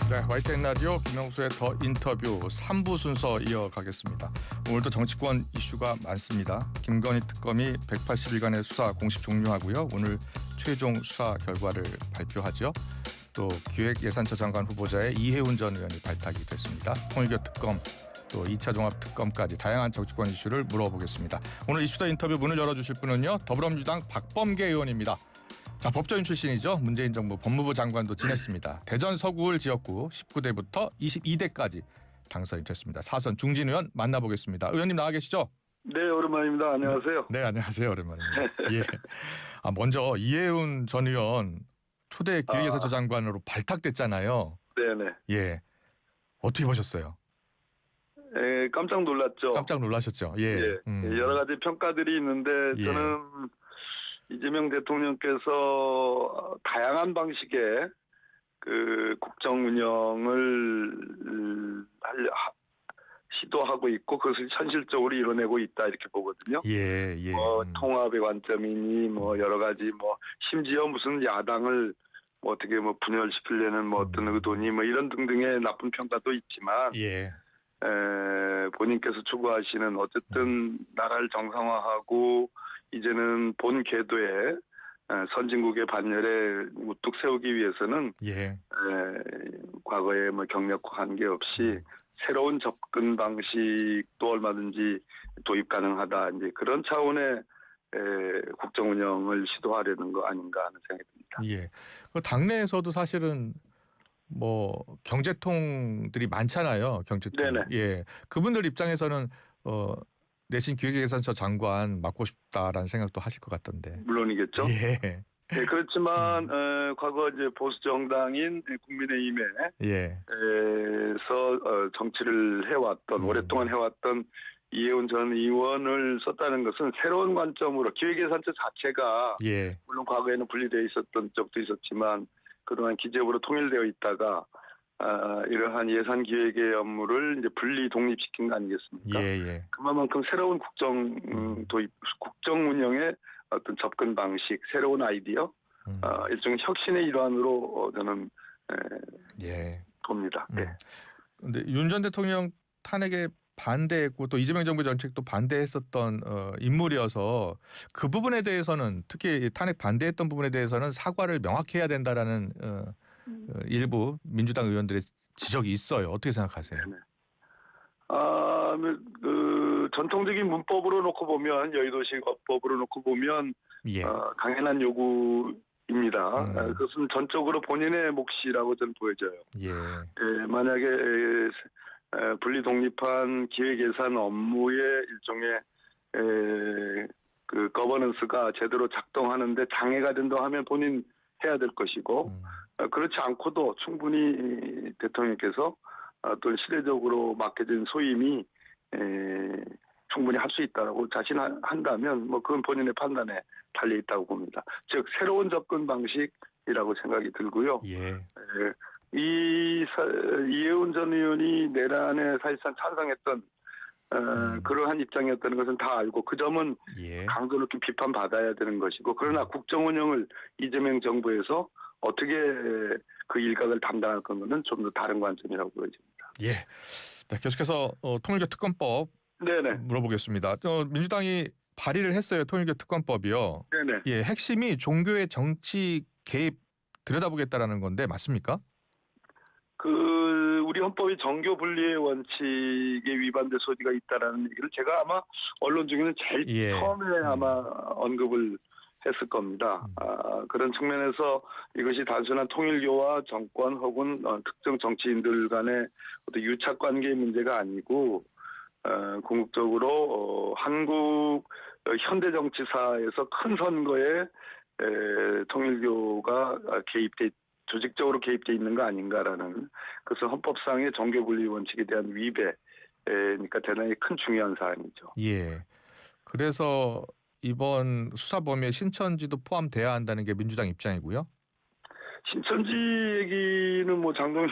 네, YTN 라디오 김영수의 더 인터뷰 3부 순서 이어가겠습니다. 오늘도 정치권 이슈가 많습니다. 김건희 특검이 180일간의 수사 공식 종료하고요. 오늘 최종 수사 결과를 발표하죠. 또 기획예산처 장관 후보자의 이해운 전 의원이 발탁이 됐습니다. 통일교 특검, 또 2차 종합특검까지 다양한 정치권 이슈를 물어보겠습니다. 오늘 이슈더 인터뷰 문을 열어주실 분은요. 더불어민주당 박범계 의원입니다. 자, 법조인 출신이죠. 문재인 정부 법무부 장관도 지냈습니다. 대전 서구을 지역구 19대부터 22대까지 당선이 됐습니다. 사선 중진 의원 만나보겠습니다. 의원님 나와 계시죠? 네, 오랜만입니다. 안녕하세요. 네, 안녕하세요. 오랜만입니다. 예. 먼저 이해운 전 의원 초대 기획예산처 장관으로 발탁됐잖아요. 네네. 예. 어떻게 보셨어요? 깜짝 놀랐죠. 깜짝 놀라셨죠? 예. 여러 가지 평가들이 있는데 저는 이재명 대통령께서 다양한 방식의 그 국정 운영을 시도하고 있고 그것을 현실적으로 이뤄내고 있다 이렇게 보거든요. 예. 통합의 관점이니 여러 가지 심지어 무슨 야당을 어떻게 분열시키려는 어떤 의도니 이런 등등의 나쁜 평가도 있지만 본인께서 추구하시는 어쨌든 나라를 정상화하고 이제는 본 궤도에 선진국의 반열에 우뚝 세우기 위해서는 과거의 경력과 관계없이 새로운 접근 방식도 얼마든지 도입 가능하다. 이제 그런 차원의 국정 운영을 시도하려는 거 아닌가 하는 생각이 듭니다. 예. 그 당내에서도 사실은 경제통들이 많잖아요. 경제통. 네네. 예. 그분들 입장에서는 내신 기획예산처 장관 맡고 싶다라는 생각도 하실 것 같던데. 물론이겠죠. 예. 네, 그렇지만 과거 이제 보수 정당인 국민의힘에서 정치를 해왔던 오랫동안 해왔던 이해운 전 의원을 썼다는 것은 새로운 관점으로 기획예산처 자체가 물론 과거에는 분리되어 있었던 적도 있었지만 그동안 기재부로 통일되어 있다가 이러한 예산 기획의 업무를 이제 분리 독립시킨 거 아니겠습니까? 그만큼 새로운 국정 운영의 어떤 접근 방식, 새로운 아이디어, 일종의 혁신의 일환으로 저는 봅니다. 그런데 윤 전 대통령 탄핵에 반대했고 또 이재명 정부 정책도 반대했었던 인물이어서 그 부분에 대해서는 특히 탄핵 반대했던 부분에 대해서는 사과를 명확히 해야 된다라는 일부 민주당 의원들의 지적이 있어요. 어떻게 생각하세요? 전통적인 문법으로 놓고 보면 여의도식 어법으로 놓고 보면 당연한 요구입니다. 그것은 전적으로 본인의 몫이라고 저는 보여져요. 만약에 분리 독립한 기획예산 업무의 일종의 그 거버넌스가 제대로 작동하는데 장애가 된다 하면 본인 해야 될 것이고 그렇지 않고도 충분히 대통령께서 또 시대적으로 맡겨진 소임이 충분히 할 수 있다라고 자신한다면 그건 본인의 판단에 달려 있다고 봅니다. 즉 새로운 접근 방식이라고 생각이 들고요. 이해운 전 의원이 내란에 사실상 찬성했던 그러한 입장이었다는 것은 다 알고 그 점은 강도 높게 비판받아야 되는 것이고 그러나 국정 운영을 이재명 정부에서 어떻게 그 일각을 담당할 건가는 좀 더 다른 관점이라고 보여집니다. 네, 계속해서 통일교 특검법 물어보겠습니다. 민주당이 발의를 했어요. 통일교 특검법이요. 핵심이 종교의 정치 개입 들여다보겠다라는 건데 맞습니까? 우리 헌법이 정교 분리의 원칙에 위반된 소지가 있다라는 얘기를 제가 아마 언론 중에는 제일 처음에 아마 언급을 했을 겁니다. 그런 측면에서 이것이 단순한 통일교와 정권 혹은 특정 정치인들 간의 어떤 유착 관계의 문제가 아니고 궁극적으로 한국 현대 정치사에서 큰 선거에 통일교가 조직적으로 개입돼 있는 거 아닌가라는 그것은 헌법상의 정교 분리 원칙에 대한 위배니까 대단히 큰 중요한 사안이죠. 그래서 이번 수사 범위에 신천지도 포함돼야 한다는 게 민주당 입장이고요. 신천지 얘기는 장동혁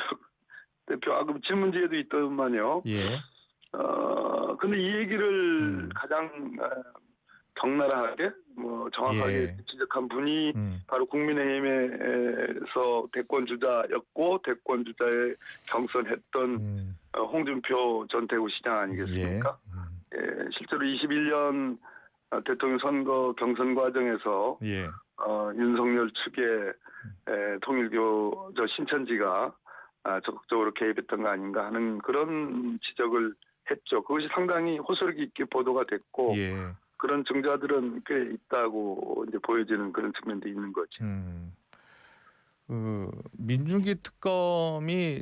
대표 질문지에도 있더만요. 근데 이 얘기를 가장 적나라하게 뭐 정확하게 예. 지적한 분이 음. 바로 국민의힘에서 대권 주자였고 대권 주자에 경선했던 음. 홍준표 전 대구시장 예. 아니겠습니까? 예, 실제로 21년 대통령 선거 경선 과정에서 예. 윤석열 측의 통일교 신천지가 적극적으로 개입했던 거 아닌가 하는 그런 지적을 했죠. 그것이 상당히 호소력 있게 보도가 됐고 예. 그런 증자들은 꽤 있다고 이제 보여지는 그런 측면도 있는 거죠. 그 민중기 특검이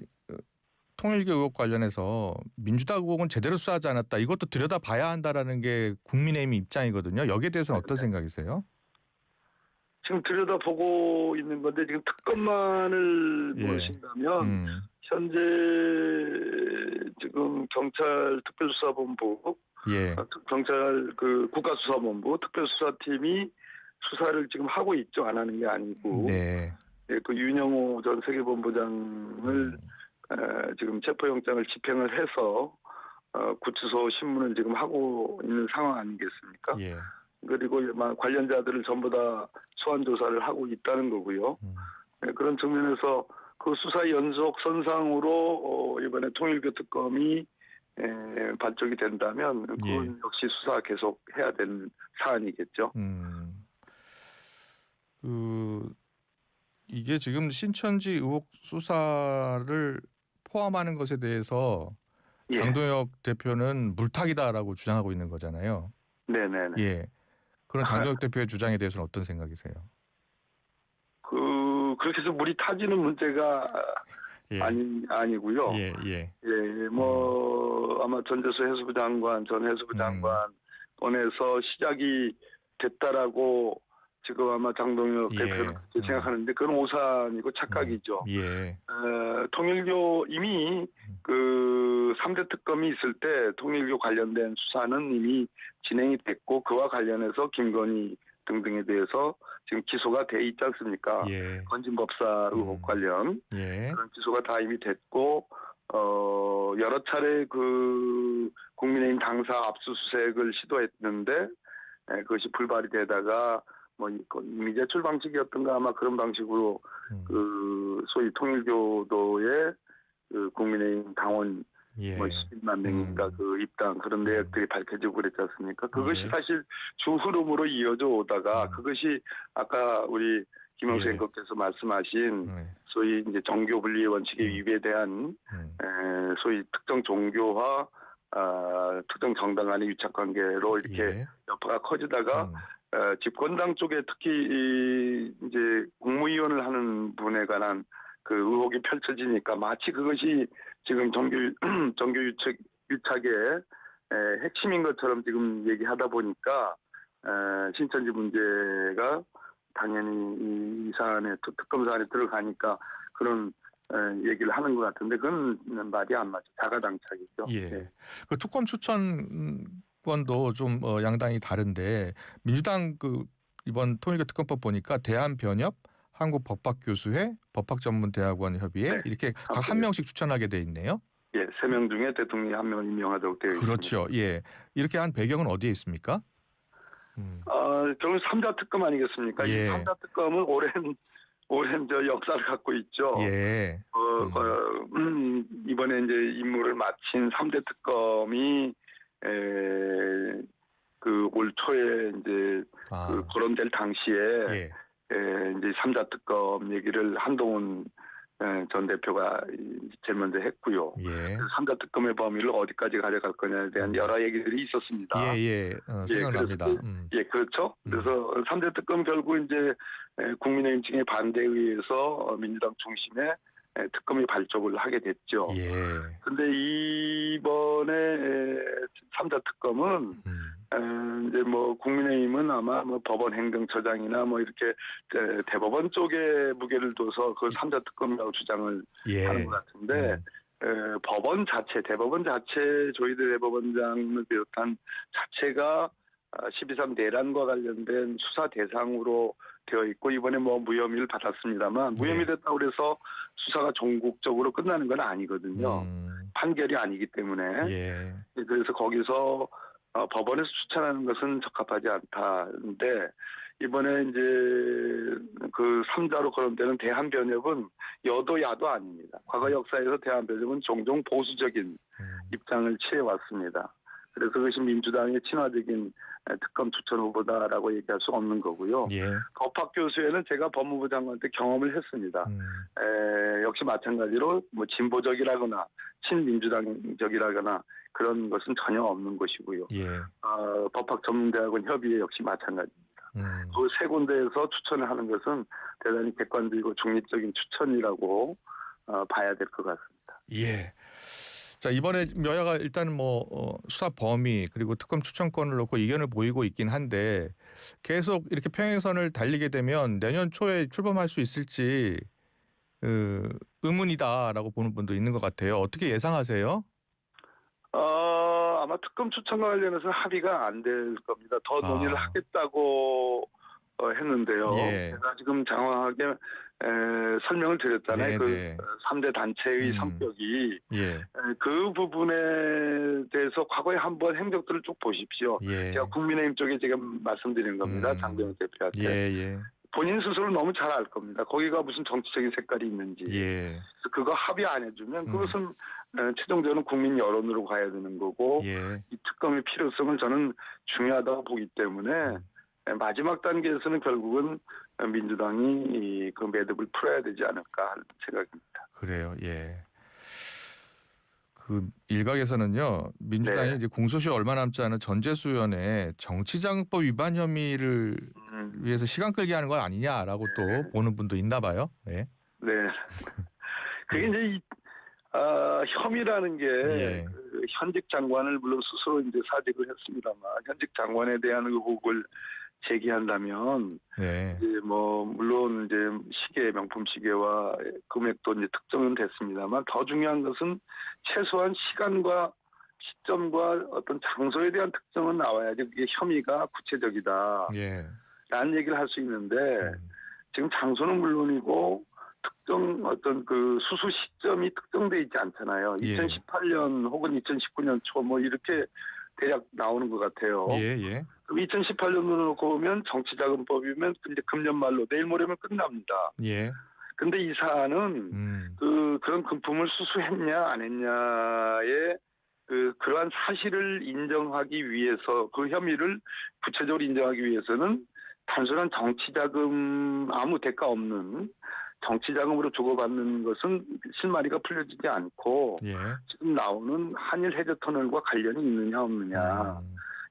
통일교 의혹 관련해서 민주당 의혹은 제대로 수사하지 않았다. 이것도 들여다봐야 한다라는 게 국민의힘 입장이거든요. 여기에 대해서는 어떤 생각이세요? 지금 들여다보고 있는 건데 지금 특검만을 예. 보신다면 현재 지금 경찰 특별수사본부, 예. 경찰 그 국가수사본부 특별수사팀이 수사를 지금 하고 있죠. 안 하는 게 아니고 네. 예, 그 윤영호 전 세계본부장을 지금 체포영장을 집행을 해서 구치소 신문을 지금 하고 있는 상황 아니겠습니까? 예. 그리고 관련자들을 전부 다 소환 조사를 하고 있다는 거고요. 네, 그런 측면에서 그 수사 연속 선상으로 이번에 통일교 특검이 발족이 된다면 그건 예. 역시 수사 계속 해야 되는 사안이겠죠. 이게 지금 신천지 의혹 수사를 포함하는 것에 대해서 예. 장동혁 대표는 물타기다라고 주장하고 있는 거잖아요. 네네네. 예. 그런 장동혁 대표의 주장에 대해서는 어떤 생각이세요? 그렇게 해서 물이 타지는 문제가 예. 아니고요. 예. 예. 예, 아마 전재수 해수부 장관, 전 해수부 장관 보내서 시작이 됐다라고 지금 아마 장동혁 예. 대표는 그렇게 생각하는데 그건 오산이고 착각이죠. 예. 통일교 이미 그 3대 특검이 있을 때 통일교 관련된 수사는 이미 진행이 됐고 그와 관련해서 김건희 등등에 대해서 지금 기소가 돼 있지 않습니까? 예. 건진법사 의혹 관련 예. 그런 기소가 다 이미 됐고 여러 차례 그 국민의힘 당사 압수수색을 시도했는데 그것이 불발이 되다가 뭐 미제출 방식이었던가 아마 그런 방식으로 그 소위 통일교도의 그 국민의힘 당원 예. 뭐 10만 명인가 그 입당 그런 내역들이 밝혀지고 그랬지 않습니까? 그것이 예. 사실 주 흐름으로 이어져 오다가 그것이 아까 우리 김영수 예. 앵커께서 말씀하신 소위 이제 정교 분리의 원칙에 위배대한 소위 특정 종교와 특정 정당 간의 유착 관계로 이렇게 예. 여파가 커지다가 집권당 쪽에 특히 이제 국무위원을 하는 분에 관한 그 의혹이 펼쳐지니까 마치 그것이 지금 정교 유착의 핵심인 것처럼 지금 얘기하다 보니까 신천지 문제가 당연히 이 사안에 특검 사안에 들어가니까 그런 얘기를 하는 것 같은데 그건 말이 안 맞죠. 자가당착이죠. 예. 네. 그 특검 추천권도 좀 양당이 다른데 민주당 그 이번 통일교 특검법 보니까 대한변협, 한국법학교수회, 법학전문대학원 협의회 네. 이렇게 각 한 명씩 추천하게 돼 있네요. 예, 3명 중에 대통령이 1명을 임명하도록 되어 있습니다. 그렇죠. 예. 이렇게 한 배경은 어디에 있습니까? 결국 3자 특검 아니겠습니까? 예. 이 3자 특검은 오랜 저 역사를 갖고 있죠. 예. 이번에 이제 임무를 마친 3대 특검이 그 올 초에 이제 그 거론될 당시에 예. 이제 3자 특검 얘기를 한동훈 전 대표가 제일 먼저 했고요. 예. 3자 특검의 범위를 어디까지 가져갈 거냐에 대한 여러 얘기들이 있었습니다. 예. 생각납니다. 예, 그렇죠. 그래서 3대 특검 결국 이제 국민의힘 층의 반대에 의해서 민주당 중심의 특검이 발족을 하게 됐죠. 예. 근데 이번에 3자 특검은 이제 뭐 국민의힘은 아마 뭐 법원 행정처장이나 뭐 이렇게 대법원 쪽에 무게를 둬서 그 3자 특검이라고 주장을 하는 것 같은데 대법원 자체 조희대 대법원장을 비롯한 자체가 12.3 내란과 관련된 수사 대상으로 되어 있고 이번에 뭐 무혐의를 받았습니다만 무혐의 됐다고 해서 수사가 전국적으로 끝나는 건 아니거든요. 판결이 아니기 때문에. 예. 그래서 거기서 법원에서 추천하는 것은 적합하지 않다는데 이번에 이제 그 3자로 거론되는 대한변협은 여도 야도 아닙니다. 과거 역사에서 대한변협은 종종 보수적인 입장을 취해왔습니다. 그래서 그것이 민주당의 친화적인 특검 추천 후보다라고 얘기할 수 없는 거고요. 예. 법학교수에는 제가 법무부 장관 때 경험을 했습니다. 역시 마찬가지로 뭐 진보적이라거나 친민주당적이라거나 그런 것은 전혀 없는 것이고요. 예. 법학전문대학원 협의회 역시 마찬가지입니다. 그 세 군데에서 추천을 하는 것은 대단히 객관적이고 중립적인 추천이라고 봐야 될 것 같습니다. 예. 자, 이번에 여야가 일단 뭐 수사 범위 그리고 특검 추천권을 놓고 이견을 보이고 있긴 한데 계속 이렇게 평행선을 달리게 되면 내년 초에 출범할 수 있을지 의문이다라고 보는 분도 있는 것 같아요. 어떻게 예상하세요? 아마 특검 추천과 관련해서 합의가 안 될 겁니다. 더 논의를 하겠다고 했는데요. 예. 제가 지금 장황하게 설명을 드렸잖아요. 네. 그 3대 단체의 성격이 예. 그 부분에 대해서 과거에 한번 행적들을 쭉 보십시오. 예. 제가 국민의힘 쪽에 지금 말씀드린 겁니다. 장병 대표한테. 예. 본인 스스로 너무 잘 알 겁니다. 거기가 무슨 정치적인 색깔이 있는지. 예. 그거 합의 안 해주면 그것은 최종적으로 국민 여론으로 가야 되는 거고 예. 이 특검의 필요성을 저는 중요하다고 보기 때문에 마지막 단계에서는 결국은 민주당이 그 매듭을 풀어야 되지 않을까 하는 생각입니다. 그래요. 예. 그 일각에서는요 민주당이 네. 이제 공소시효 얼마 남지 않은 전재수연의 정치자금법 위반 혐의를 위해서 시간 끌게 하는 거 아니냐라고 또 보는 분도 있나 봐요. 네. 네. 그게 이제 혐의라는 게 예. 그 현직 장관을 물론 스스로 이제 사직을 했습니다만 현직 장관에 대한 의혹을 제기한다면 네. 이제 뭐 물론 이제 시계 명품 시계와 금액도 이제 특정은 됐습니다만 더 중요한 것은 최소한 시간과 시점과 어떤 장소에 대한 특정은 나와야지 그게 혐의가 구체적이다. 예. 라는 얘기를 할 수 있는데 지금 장소는 물론이고 특정 어떤 그 수수 시점이 특정돼 있지 않잖아요. 예. 2018년 혹은 2019년 초 뭐 이렇게 대략 나오는 것 같아요. 예. 2018년으로 놓고 보면 정치자금법이면 이제 금년 말로 내일 모레면 끝납니다. 예. 근데 이 사안은 그런 금품을 수수했냐 안 했냐에 그러한 사실을 인정하기 위해서 그 혐의를 구체적으로 인정하기 위해서는 단순한 정치자금 아무 대가 없는 정치자금으로 주고받는 것은 실마리가 풀려지지 않고 예. 지금 나오는 한일 해저터널과 관련이 있느냐 없느냐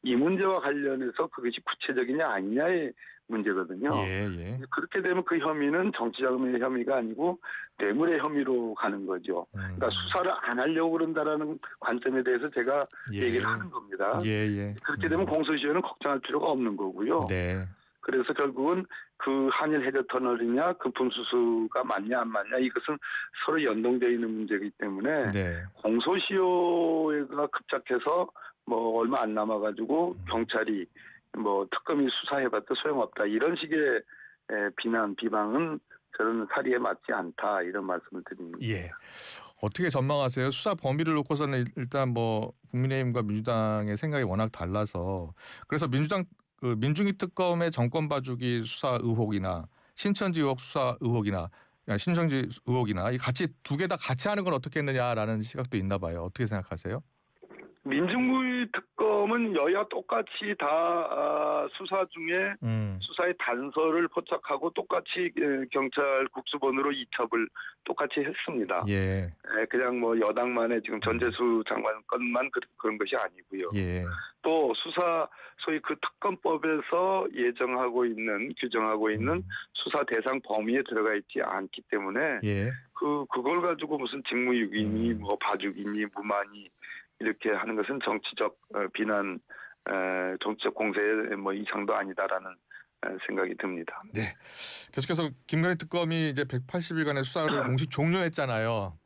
이 문제와 관련해서 그것이 구체적이냐 아니냐의 문제거든요. 예. 그렇게 되면 그 혐의는 정치자금의 혐의가 아니고 뇌물의 혐의로 가는 거죠. 그러니까 수사를 안 하려고 그런다라는 관점에 대해서 제가 얘기를 하는 겁니다. 예. 그렇게 되면 공소시효는 걱정할 필요가 없는 거고요. 네. 그래서 결국은 그 한일 해저터널이냐 금품 수수가 맞냐 안 맞냐 이것은 서로 연동되어 있는 문제이기 때문에 네. 공소시효가 급작해서 뭐 얼마 안 남아가지고 경찰이 뭐 특검이 수사해봤자 소용없다 이런 식의 비방은 저는 사리에 맞지 않다 이런 말씀을 드립니다. 예. 어떻게 전망하세요? 수사 범위를 놓고서는 일단 뭐 국민의힘과 민주당의 생각이 워낙 달라서 그래서 민중위 특검의 정권 봐주기 수사 의혹이나 신천지 의혹 수사 의혹이나 신천지 의혹이나 이 같이 두 개 다 같이 하는 건 어떻겠느냐라는 시각도 있나 봐요. 어떻게 생각하세요? 민중위 특검은 여야 똑같이 다 수사 중에 수사의 단서를 포착하고 똑같이 경찰 국수본으로 이첩을 똑같이 했습니다. 예. 그냥 뭐 여당만의 지금 전재수 장관 건만 그런 것이 아니고요. 예. 또 수사 소위 그 특검법에서 규정하고 있는 수사 대상 범위에 들어가 있지 않기 때문에 예. 그걸 가지고 무슨 직무유기니 뭐 봐주기니 무마니 이렇게 하는 것은 정치적 비난, 정치적 공세의 뭐 이상도 아니다라는 생각이 듭니다. 네. 계속해서 김건희 특검이 이제 180일간의 수사를 공식 종료했잖아요.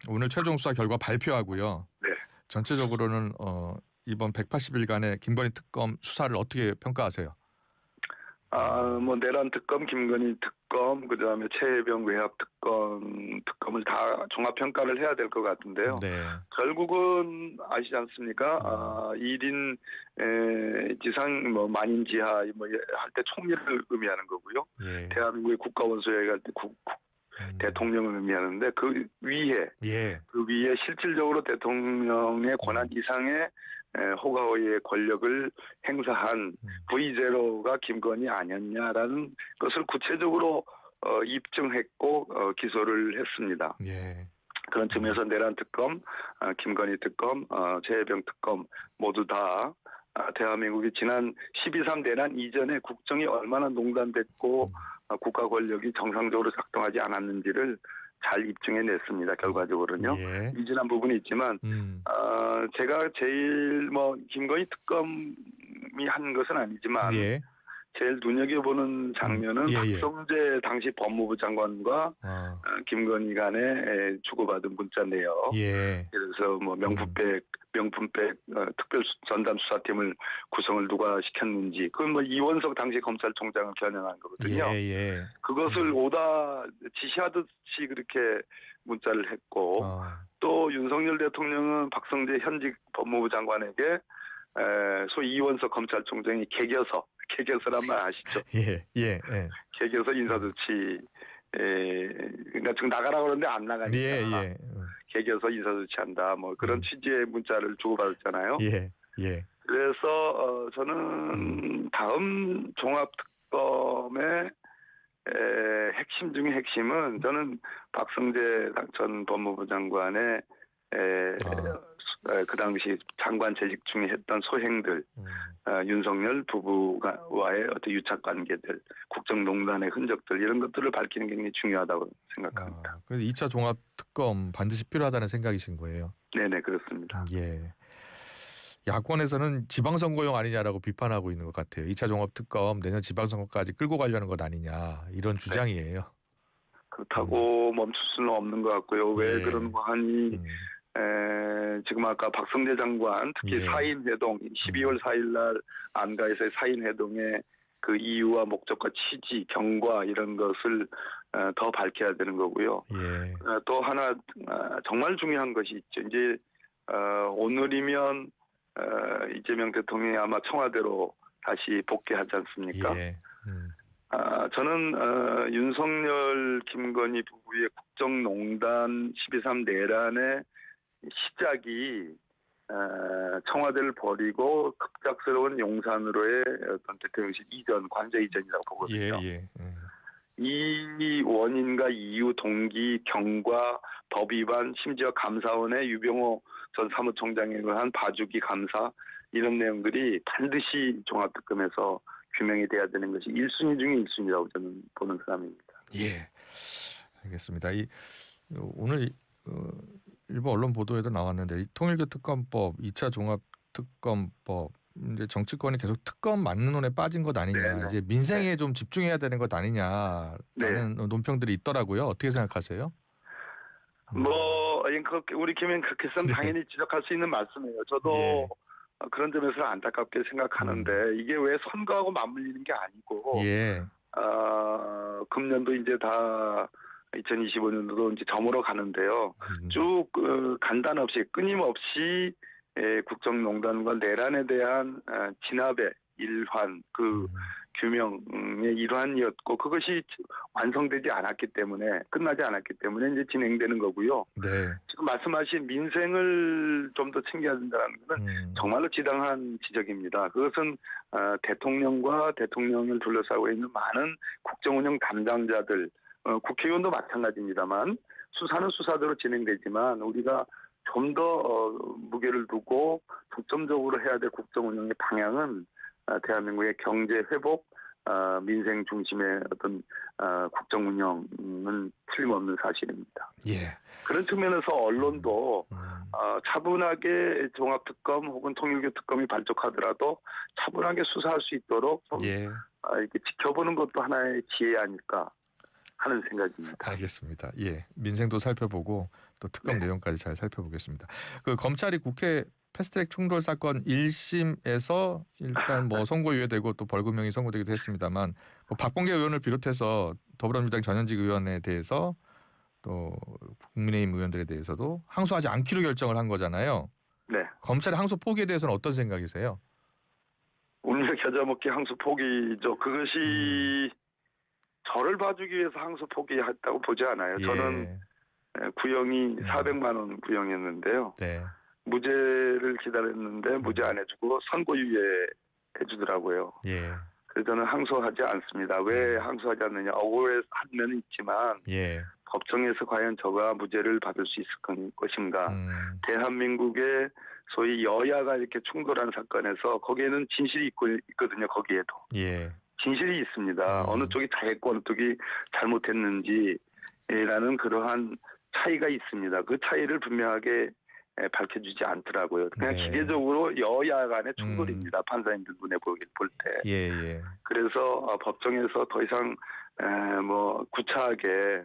오늘 최종 수사 결과 발표하고요. 네. 전체적으로는 이번 180일간의 김건희 특검 수사를 어떻게 평가하세요? 뭐 내란 특검, 김건희 특검, 그다음에 최혜병 외압 특검을 다 종합 평가를 해야 될 것 같은데요. 네. 결국은 아시지 않습니까? 1인 지상 뭐 만인 지하 뭐 할 때 총리를 의미하는 거고요. 예. 대한민국의 국가 원수에 갈 때 대통령을 의미하는데 그 위에 예. 그 위에 실질적으로 대통령의 권한 이상의 호가호의 권력을 행사한 V0가 김건희 아니었냐라는 것을 구체적으로 입증했고 기소를 했습니다. 예. 그런 측면에서 내란 특검, 김건희 특검, 최혜병 특검 모두 다 대한민국이 지난 12.3 내란 이전에 국정이 얼마나 농단됐고 국가 권력이 정상적으로 작동하지 않았는지를 잘 입증해냈습니다. 결과적으로는요. 예. 미진한 부분이 있지만 제가 제일 뭐 김건희 특검이 한 것은 아니지만 예. 제일 눈여겨보는 장면은 예. 박성재 당시 법무부 장관과 김건희 간에 주고받은 문자 내역. 예. 그래서 뭐 명품백 특별 전담 수사팀을 구성을 누가 시켰는지 그건 뭐 이원석 당시 검찰총장을 겨냥한 거거든요. 예. 그것을 오다 지시하듯이 그렇게 문자를 했고 또 윤석열 대통령은 박성재 현직 법무부 장관에게 소위 이원석 검찰총장이 개겨서란 말 아시죠? 예. 개겨서 인사조치 그러니까 지금 나가라고 그러는데 안 나가니까 예. 개겨서 인사조치한다 뭐 그런 취지의 문자를 주고받았잖아요. 예. 그래서 저는 다음 종합특검의 핵심 중의 핵심은 저는 박성재 전 법무부 장관의 그 당시 장관 재직 중에 했던 소행들, 윤석열 부부와의 어떤 유착 관계들, 국정농단의 흔적들 이런 것들을 밝히는 게 굉장히 중요하다고 생각합니다. 그래서 2차 종합 특검 반드시 필요하다는 생각이신 거예요? 네네 그렇습니다. 예. 야권에서는 지방선거용 아니냐라고 비판하고 있는 것 같아요. 2차 종합 특검 내년 지방선거까지 끌고 가려는 것 아니냐 이런 주장이에요. 그렇다고 멈출 수는 없는 것 같고요. 왜 그런 거 하니? 지금 아까 박성재 장관 특히 4인 회동 12월 4일 날 안가에서의 4인 회동의 그 이유와 목적과 취지, 경과 이런 것을 더 밝혀야 되는 거고요. 또 하나 정말 중요한 것이 있죠. 이제 오늘이면 이재명 대통령이 아마 청와대로 다시 복귀하지 않습니까? 저는 윤석열, 김건희 부부의 국정농단 12.3 내란의 시작이 청와대를 버리고 급작스러운 용산으로의 어떤 대통령실 이전, 관저 이전이라고 보거든요. 이 원인과 이유, 동기, 경과, 법 위반, 심지어 감사원의 유병호 전 사무총장에 의한 봐주기 감사 이런 내용들이 반드시 종합특검에서 규명이 돼야 되는 것이 1순위 중에 1순위라고 저는 보는 사람입니다. 예, 알겠습니다. 오늘 일부 언론 보도에도 나왔는데 통일교 특검법, 2차 종합특검법 이제 정치권이 계속 특검 맞는 논에 빠진 것 아니냐, 이제 민생에 좀 집중해야 되는 것 아니냐라는 논평들이 있더라고요. 어떻게 생각하세요? 우리 김행 국회의원 당연히 지적할 수 있는 말씀이에요. 저도 그런 점에서 안타깝게 생각하는데 이게 왜 선거하고 맞물리는 게 아니고 금년도 이제 다 2025년도도 이제 저물어 가는데요. 쭉 간단 없이 끊임없이 국정농단과 내란에 대한 진압의 일환, 규명의 일환이었고 그것이 완성되지 않았기 때문에 끝나지 않았기 때문에 이제 진행되는 거고요. 지금 말씀하신 민생을 좀 더 챙겨야 된다는 것은 정말로 지당한 지적입니다. 그것은 대통령과 대통령을 둘러싸고 있는 많은 국정운영 담당자들, 국회의원도 마찬가지입니다만 수사는 수사대로 진행되지만 우리가 좀 더 무게를 두고 중점적으로 해야 될 국정운영의 방향은 대한민국의 경제 회복, 민생 중심의 어떤 국정운영은 틀림없는 사실입니다. 그런 측면에서 언론도 차분하게 종합특검 혹은 통일교 특검이 발족하더라도 차분하게 수사할 수 있도록 이렇게 지켜보는 것도 하나의 지혜 아닐까 하는 생각입니다. 알겠습니다. 민생도 살펴보고 또 특검 내용까지 잘 살펴보겠습니다. 검찰이 국회 패스트트랙 충돌 사건 1심에서 일단 뭐 선고유예되고 또 벌금형이 선고되기도 했습니다만 뭐 박범계 의원을 비롯해서 더불어민주당 전현직 의원에 대해서 또 국민의힘 의원들에 대해서도 항소하지 않기로 결정을 한 거잖아요. 네. 검찰의 항소 포기에 대해서는 어떤 생각이세요? 운명 겨자먹기 항소 포기죠. 그것이 저를 봐주기 위해서 항소 포기했다고 보지 않아요. 예. 저는 구형이 400만 원 구형이었는데요. 네. 무죄를 기다렸는데 무죄 안 해주고 선고유예 해주더라고요. 예. 그래서 저는 항소하지 않습니다. 왜 항소하지 않느냐. 억울한 면은 있지만 예. 법정에서 과연 저가 무죄를 받을 수 있을 것인가. 대한민국의 소위 여야가 이렇게 충돌한 사건에서 거기에는 진실이 있거든요. 거기에도. 예. 진실이 있습니다. 어느 쪽이 잘했고 어느 쪽이 잘못했는지라는 그러한 차이가 있습니다. 그 차이를 분명하게 밝혀주지 않더라고요. 그냥 네. 기계적으로 여야 간의 충돌입니다. 판사님들 눈에 볼 때. 예, 예. 그래서 법정에서 더 이상 뭐 구차하게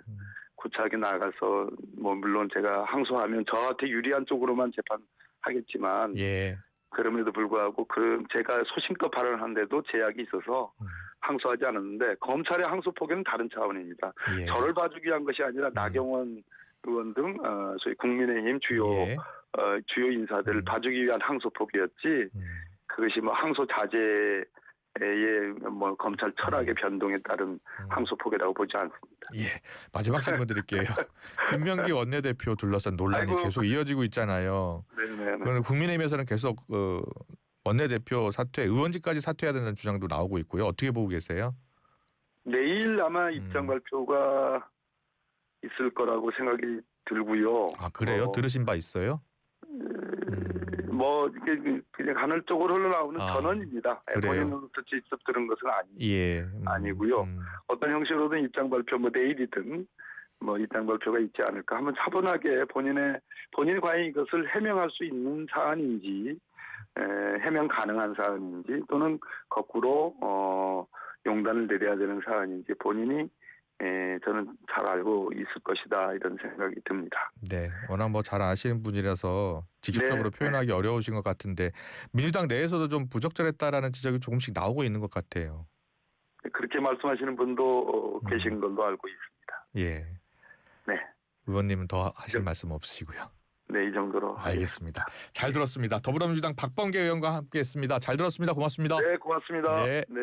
나가서 뭐 물론 제가 항소하면 저한테 유리한 쪽으로만 재판하겠지만 예. 그럼에도 불구하고 제가 소신껏 발언하는데도 제약이 있어서 항소하지 않았는데 검찰의 항소 포기는 다른 차원입니다. 예. 저를 봐주기 위한 것이 아니라 나경원 의원 등 소위 국민의힘 예. 주요 인사들을 봐주기 위한 항소 포기였지 그것이 뭐 항소 자제의 뭐 검찰 철학의 변동에 따른 항소 포기라고 보지 않습니다. 예. 마지막 질문 드릴게요. 김명기 원내대표 둘러싼 논란이 계속 이어지고 있잖아요. 네네. 그런데 국민의힘에서는 계속 원내대표 사퇴, 의원직까지 사퇴해야 되는 주장도 나오고 있고요. 어떻게 보고 계세요? 내일 아마 입장 발표가 있을 거라고 생각이 들고요. 아, 그래요? 들으신 바 있어요? 뭐 이게 그냥 간헐적으로 흘러나오는 전언입니다. 그래요? 본인으로부터 직접 들은 것은 예. 아니고요. 어떤 형식으로든 입장 발표 뭐 내일이든 뭐 입장 발표가 있지 않을까 하면 차분하게 본인이 과연 이것을 해명할 수 있는 사안인지 해명 가능한 사안인지 또는 거꾸로 용단을 내려야 되는 사안인지 본인이 저는 잘 알고 있을 것이다 이런 생각이 듭니다. 네, 워낙 뭐 잘 아시는 분이라서 직접적으로 표현하기 어려우신 것 같은데 민주당 내에서도 좀 부적절했다라는 지적이 조금씩 나오고 있는 것 같아요. 그렇게 말씀하시는 분도 계신 걸로 알고 있습니다. 예. 네. 의원님은 더 하실 말씀 없으시고요. 네, 이 정도로 알겠습니다. 잘 들었습니다. 더불어민주당 박범계 의원과 함께했습니다. 잘 들었습니다. 고맙습니다. 네, 고맙습니다. 네. 네.